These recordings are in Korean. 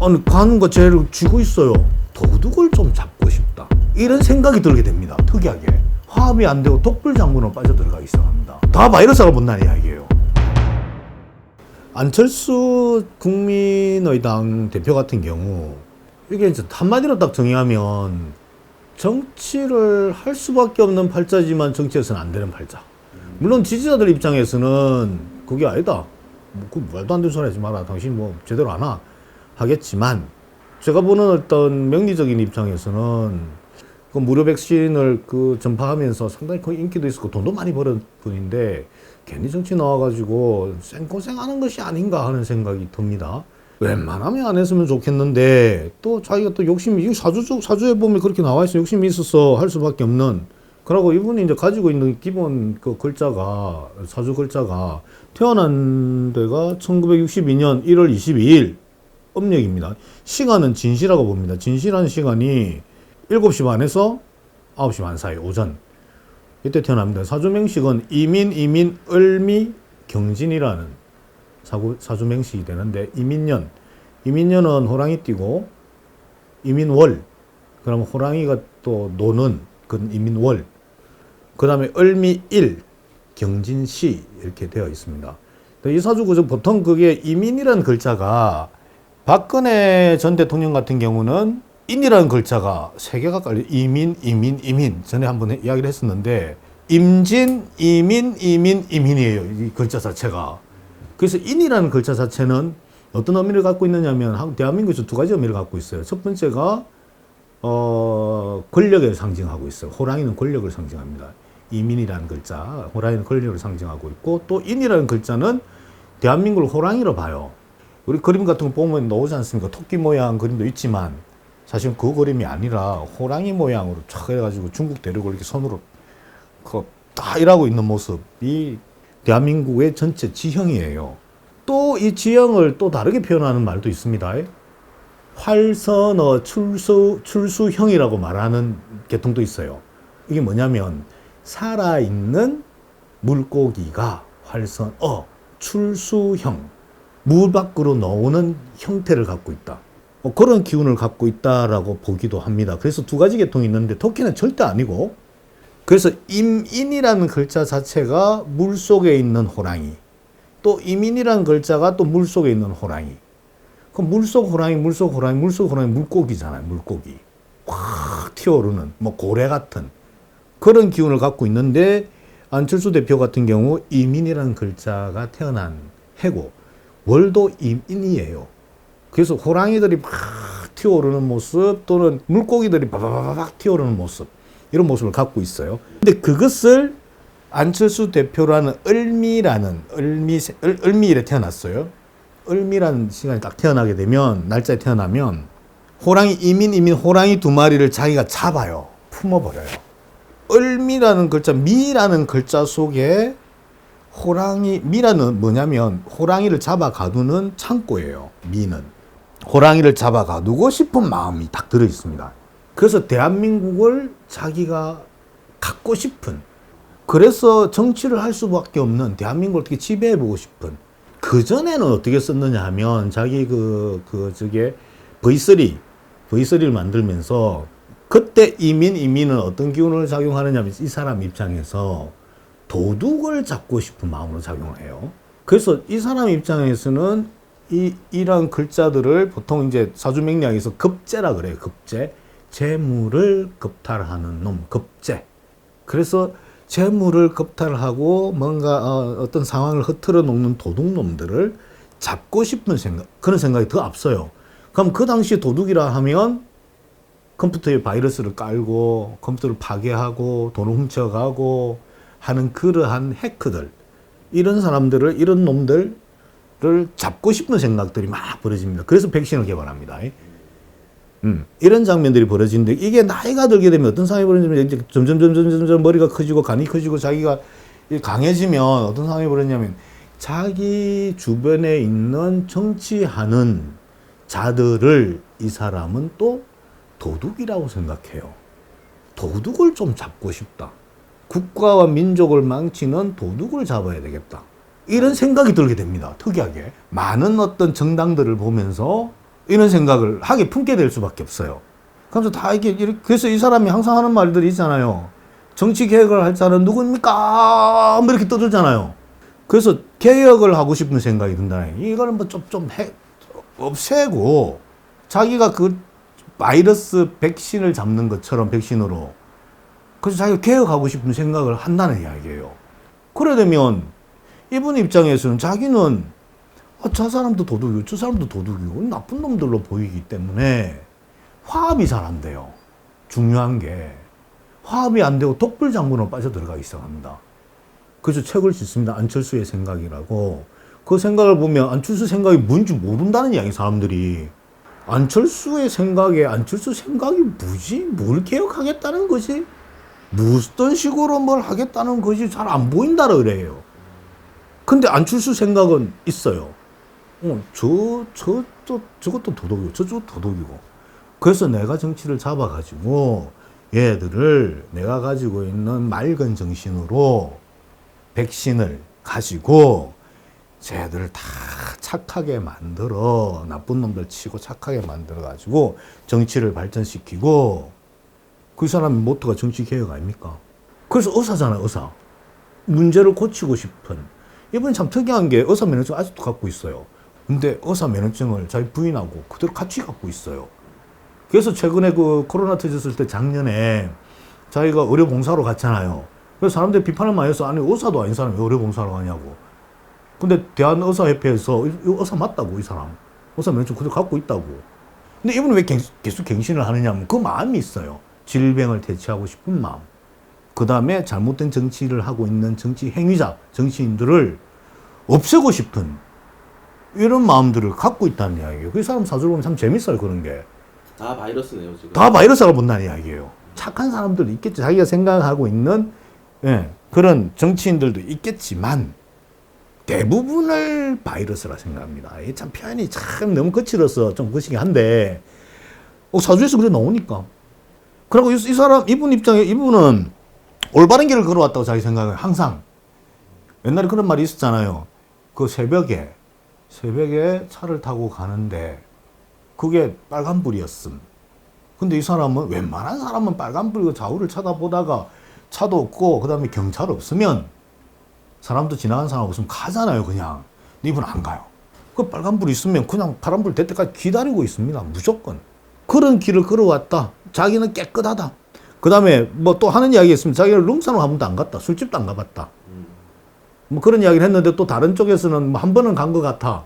아니 가는 거 죄를 쥐고 있어요. 도둑을 좀 잡고 싶다. 이런 생각이 들게 됩니다. 특이하게. 화합이 안 되고 독불장군으로 빠져들어가기 시작합니다. 다 바이러스가 못난 이야기예요. 안철수 국민의당 대표 같은 경우 이게 이제 한마디로 딱 정의하면 정치를 할 수밖에 없는 팔자지만 정치에서는 안 되는 팔자. 물론 지지자들 입장에서는 그게 아니다. 그 말도 안 되는 소리 하지 마라. 당신 뭐 제대로 안 하. 하겠지만 제가 보는 어떤 명리적인 입장에서는 그 무료 백신을 그 전파하면서 상당히 그 인기도 있었고 돈도 많이 벌은 분인데 괜히 정치 나와가지고 생고생하는 것이 아닌가 하는 생각이 듭니다. 웬만하면 안 했으면 좋겠는데 또 자기가 또 욕심이 사주에 보면 그렇게 나와 있어. 욕심이 있어서 할 수밖에 없는. 그러고 이분이 이제 가지고 있는 기본 그 글자가 사주 글자가 태어난 데가 1962년 1월 22일 음력입니다. 시간은 진시라고 봅니다. 진시라는 시간이 7시 반에서 9시 반 사이 오전 이때 태어납니다. 사주 명식은 이민, 을미, 경진이라는 사주 명식이 되는데 이민년은 호랑이 띠고 이민월 그러면 호랑이가 또 노는 그건 이민월 그 다음에 을미일 경진시 이렇게 되어 있습니다. 이 사주 구조 보통 그게 이민이라는 글자가 박근혜 전 대통령 같은 경우는 인이라는 글자가 3개가 깔려 이민 전에 한번 이야기를 했었는데 임진, 이민이에요. 이 글자 자체가. 그래서 인이라는 글자 자체는 어떤 의미를 갖고 있느냐면 대한민국에서 2가지 의미를 갖고 있어요. 첫 번째가 권력을 상징하고 있어요. 호랑이는 권력을 상징합니다. 이민이라는 글자, 호랑이는 권력을 상징하고 있고 또 인이라는 글자는 대한민국을 호랑이로 봐요. 우리 그림 같은 거 보면 나오지 않습니까? 토끼 모양 그림도 있지만 사실 그 그림이 아니라 호랑이 모양으로 촥 해가지고 중국 대륙을 이렇게 손으로 다 일하고 있는 모습이 대한민국의 전체 지형이에요. 또 이 지형을 또 다르게 표현하는 말도 있습니다. 활선어 출수형이라고 말하는 계통도 있어요. 이게 뭐냐면 살아있는 물고기가 활선어 출수형 물 밖으로 나오는 형태를 갖고 있다. 그런 기운을 갖고 있다라고 보기도 합니다. 그래서 2가지 계통이 있는데 토끼는 절대 아니고 그래서 임인이라는 글자 자체가 물속에 있는 호랑이 또 이민이라는 글자가 또 물속에 있는 호랑이 그럼 물속 호랑이 물고기잖아요. 물고기 확 튀어오르는 뭐 고래 같은 그런 기운을 갖고 있는데 안철수 대표 같은 경우 이민이라는 글자가 태어난 해고 월도 임인이에요. 그래서 호랑이들이 막 튀어오르는 모습 또는 물고기들이 바바바박 튀어오르는 모습 이런 모습을 갖고 있어요. 근데 그것을 안철수 대표라는 을미일에 태어났어요. 을미라는 시간이 딱 태어나게 되면 날짜에 태어나면 호랑이 이민 호랑이 2마리를 자기가 잡아요. 품어버려요. 을미라는 글자 미라는 글자 속에 미라는 뭐냐면 호랑이를 잡아 가두는 창고예요. 미는 호랑이를 잡아 가두고 싶은 마음이 딱 들어 있습니다. 그래서 대한민국을 자기가 갖고 싶은 그래서 정치를 할 수밖에 없는 대한민국을 어떻게 지배해보고 싶은 그전에는 어떻게 썼느냐 하면 자기 저게 V3를 만들면서 그때 이민은 어떤 기운을 작용하느냐면 이 사람 입장에서 도둑을 잡고 싶은 마음으로 작용을 해요. 그래서 이 사람 입장에서는 이런 글자들을 보통 이제 사주명리학에서 급제라 그래요. 급제. 재물을 겁탈하는 놈, 급제. 그래서 재물을 겁탈하고 뭔가 어떤 상황을 흐트러 놓는 도둑놈들을 잡고 싶은 생각, 그런 생각이 더 앞서요. 그럼 그 당시 도둑이라 하면 컴퓨터에 바이러스를 깔고 컴퓨터를 파괴하고 돈을 훔쳐가고 하는 그러한 해커들, 이런 사람들을, 이런 놈들을 잡고 싶은 생각들이 막 벌어집니다. 그래서 백신을 개발합니다. 이런 장면들이 벌어지는데 이게 나이가 들게 되면 어떤 상황이 벌어지면 이제 점점 머리가 커지고 간이 커지고 자기가 강해지면 어떤 상황이 벌어지냐면 자기 주변에 있는 정치하는 자들을 이 사람은 또 도둑이라고 생각해요. 도둑을 좀 잡고 싶다. 국가와 민족을 망치는 도둑을 잡아야 되겠다. 이런 생각이 들게 됩니다. 특이하게. 많은 어떤 정당들을 보면서 이런 생각을 하게 품게 될 수밖에 없어요. 그래서 다 그래서 이 사람이 항상 하는 말들이 있잖아요. 정치 개혁을 할 자는 누구입니까? 뭐 이렇게 떠들잖아요. 그래서 개혁을 하고 싶은 생각이 든다는 이걸 뭐 좀 없애고 자기가 그 바이러스 백신을 잡는 것처럼 백신으로 그래서 자기가 개혁하고 싶은 생각을 한다는 이야기예요. 그래 되면 이분 입장에서는 자기는 저 사람도 도둑이고 저 사람도 도둑이고 나쁜 놈들로 보이기 때문에 화합이 잘 안 돼요. 중요한 게 화합이 안 되고 독불장군으로 빠져들어가기 시작합니다. 그래서 책을 짓습니다. 안철수의 생각이라고. 그 생각을 보면 안철수 생각이 뭔지 모른다는 이야기 사람들이. 안철수의 생각에 안철수 생각이 뭐지? 뭘 개혁하겠다는 것이? 무슨 식으로 뭘 하겠다는 것이 잘 안 보인다 그래요. 근데 안철수 생각은 있어요. 저것도 도둑이고 저것도 도둑이고. 그래서 내가 정치를 잡아가지고 얘들을 내가 가지고 있는 맑은 정신으로 백신을 가지고 쟤들을 다 착하게 만들어 나쁜 놈들 치고 착하게 만들어 가지고 정치를 발전시키고 그 사람의 모토가 정치 개혁 아닙니까? 그래서 의사잖아요, 의사. 문제를 고치고 싶은. 이분이 참 특이한 게 의사 면허증 아직도 갖고 있어요. 근데 의사 면허증을 자기 부인하고 그대로 같이 갖고 있어요. 그래서 최근에 그 코로나 터졌을 때 작년에 자기가 의료봉사로 갔잖아요. 그래서 사람들이 비판을 많이 해서 아니 의사도 아닌 사람이 의료봉사로 가냐고. 근데 대한의사협회에서 이 의사 맞다고 이 사람. 의사 면허증 그대로 갖고 있다고. 근데 이분은 왜 계속 갱신을 하느냐면 그 마음이 있어요. 질병을 대체하고 싶은 마음. 그 다음에 잘못된 정치를 하고 있는 정치 행위자, 정치인들을 없애고 싶은 이런 마음들을 갖고 있다는 이야기예요. 그 사람 사주를 보면 참 재밌어요, 그런 게. 다 바이러스네요, 지금. 다 바이러스가 본다는 이야기예요. 착한 사람들도 있겠죠. 자기가 생각하고 있는 그런 정치인들도 있겠지만 대부분을 바이러스라 생각합니다. 이게 참 표현이 참 너무 거칠어서 좀 거시기 한데 사주에서 그래 나오니까. 그리고 이 사람, 이분 입장에 이분은 올바른 길을 걸어왔다고 자기 생각을 항상. 옛날에 그런 말이 있었잖아요. 그 새벽에 차를 타고 가는데 그게 빨간불이었음. 근데 이 사람은 웬만한 사람은 빨간불 좌우를 쳐다보다가 차도 없고 그 다음에 경찰 없으면 사람도 지나가는 사람 없으면 가잖아요, 그냥. 근데 이분은 안 가요. 그 빨간불 있으면 그냥 파란불 될 때까지 기다리고 있습니다. 무조건. 그런 길을 걸어왔다. 자기는 깨끗하다. 그 다음에 뭐 또 하는 이야기 있으면 자기는 룸사롱 한 번도 안 갔다. 술집도 안 가봤다. 뭐 그런 이야기를 했는데 또 다른 쪽에서는 뭐 한 번은 간 것 같아.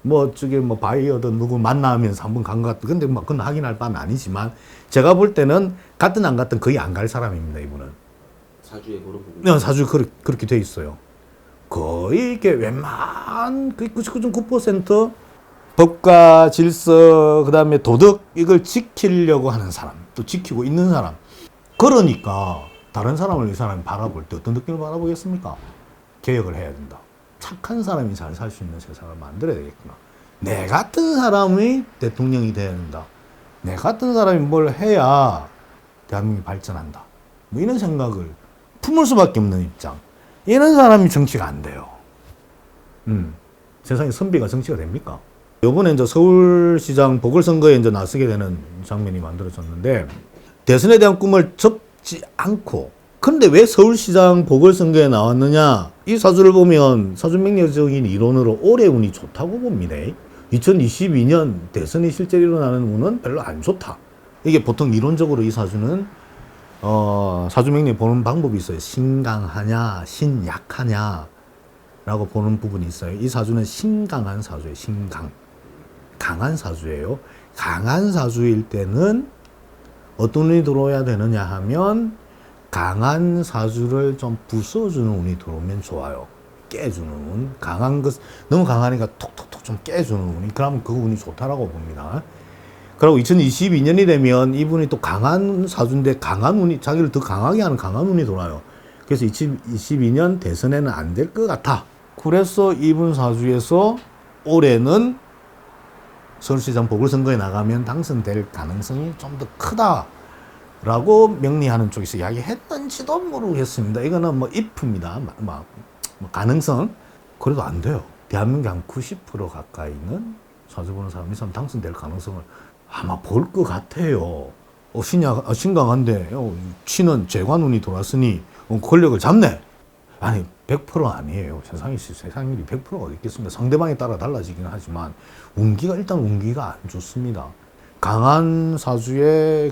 뭐 저기 뭐 바이어든 누구 만나면서 한 번 간 것 같아. 근데 뭐 그건 확인할 바는 아니지만 제가 볼 때는 갔든 안 갔든 거의 안 갈 사람입니다, 이분은. 사주에 그런 부분. 네, 사주 그렇게 돼 있어요. 거의 이게 웬만한 99.9% 법과 질서, 그 다음에 도덕, 이걸 지키려고 하는 사람, 또 지키고 있는 사람. 그러니까 다른 사람을 이 사람이 바라볼 때 어떤 느낌을 바라보겠습니까? 개혁을 해야 된다. 착한 사람이 잘 살 수 있는 세상을 만들어야 되겠구나. 내 같은 사람이 대통령이 돼야 된다. 내 같은 사람이 뭘 해야 대한민국이 발전한다. 뭐 이런 생각을 품을 수밖에 없는 입장. 이런 사람이 정치가 안 돼요. 세상에 선비가 정치가 됩니까? 이번에 이제 서울시장 보궐선거에 이제 나서게 되는 장면이 만들어졌는데 대선에 대한 꿈을 접지 않고 그런데 왜 서울시장 보궐선거에 나왔느냐? 이 사주를 보면 사주명리적인 이론으로 올해 운이 좋다고 봅니다. 2022년 대선이 실제로 일어나는 운은 별로 안 좋다. 이게 보통 이론적으로 이 사주는 사주명리 보는 방법이 있어요. 신강하냐, 신약하냐 라고 보는 부분이 있어요. 이 사주는 신강한 사주예요. 신강. 강한 사주예요. 강한 사주일 때는 어떤 운이 들어와야 되느냐 하면 강한 사주를 좀 부숴주는 운이 들어오면 좋아요. 깨주는 운. 강한 것, 너무 강하니까 톡톡톡 좀 깨주는 운이. 그러면 그 운이 좋다라고 봅니다. 그리고 2022년이 되면 이분이 또 강한 사주인데 강한 운이, 자기를 더 강하게 하는 강한 운이 돌아요. 그래서 2022년 대선에는 안 될 것 같아. 그래서 이분 사주에서 올해는 서울시장 보궐선거에 나가면 당선될 가능성이 좀 더 크다라고 명리하는 쪽에서 이야기했던지도 모르겠습니다. 이거는 뭐 if입니다. 뭐 가능성. 그래도 안 돼요. 대한민국 한 90% 가까이는 사주 보는 사람 이 사람 당선될 가능성을 아마 볼 것 같아요. 신강한데 치는 재관운이 돌았으니 권력을 잡네. 아니 100% 아니에요. 세상일이 100%가 어디 있겠습니까? 상대방에 따라 달라지긴 하지만 일단 운기가 안 좋습니다. 강한 사주에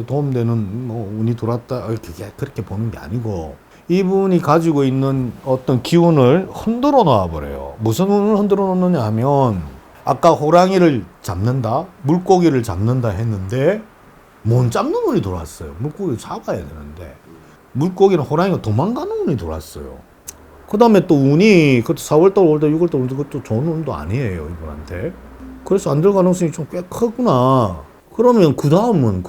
도움되는 운이 돌았다 그렇게 보는 게 아니고 이분이 가지고 있는 어떤 기운을 흔들어 놔 버려요. 무슨 운을 흔들어 놓느냐 하면 아까 호랑이를 잡는다, 물고기를 잡는다 했는데 못 잡는 운이 돌았어요. 물고기를 잡아야 되는데 물고기는 호랑이가 도망가는 운이 돌았어요. 그 다음에 또 운이 그것도 4월달, 5월달, 6월달 그것도 좋은 운도 아니에요 이분한테. 그래서 안 될 가능성이 좀 꽤 크구나. 그러면 그 다음은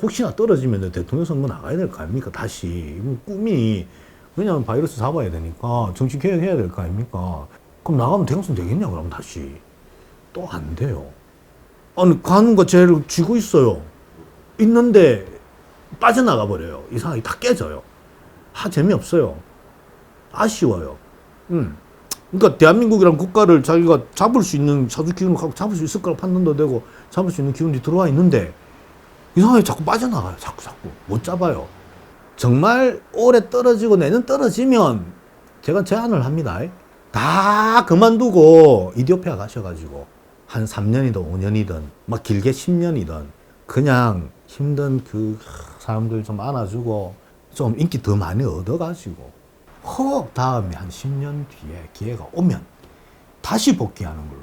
혹시나 떨어지면 대통령 선거 나가야 될 거 아닙니까? 다시 꿈이 왜냐하면 바이러스 잡아야 되니까 정치 개혁해야 될 거 아닙니까? 그럼 나가면 대통령 되겠냐 그럼 다시 또 안 돼요. 아니 가는 거 죄를 쥐고 있어요. 있는데 빠져나가 버려요. 이 상황이 다 깨져요. 재미없어요. 아쉬워요. 그러니까 대한민국이라는 국가를 자기가 잡을 수 있는 사주 기운을 갖고 잡을 수 있을 거라 판단도 되고 잡을 수 있는 기운이 들어와 있는데 이 상황이 자꾸 빠져나가요. 자꾸 못 잡아요. 정말 올해 떨어지고 내년 떨어지면 제가 제안을 합니다. 다 그만두고 이디오피아 가셔가지고 한 3년이든 5년이든 막 길게 10년이든 그냥 힘든 그 사람들 좀 안아주고 좀 인기 더 많이 얻어가지고 다음에 한 10년 뒤에 기회가 오면 다시 복귀하는 걸로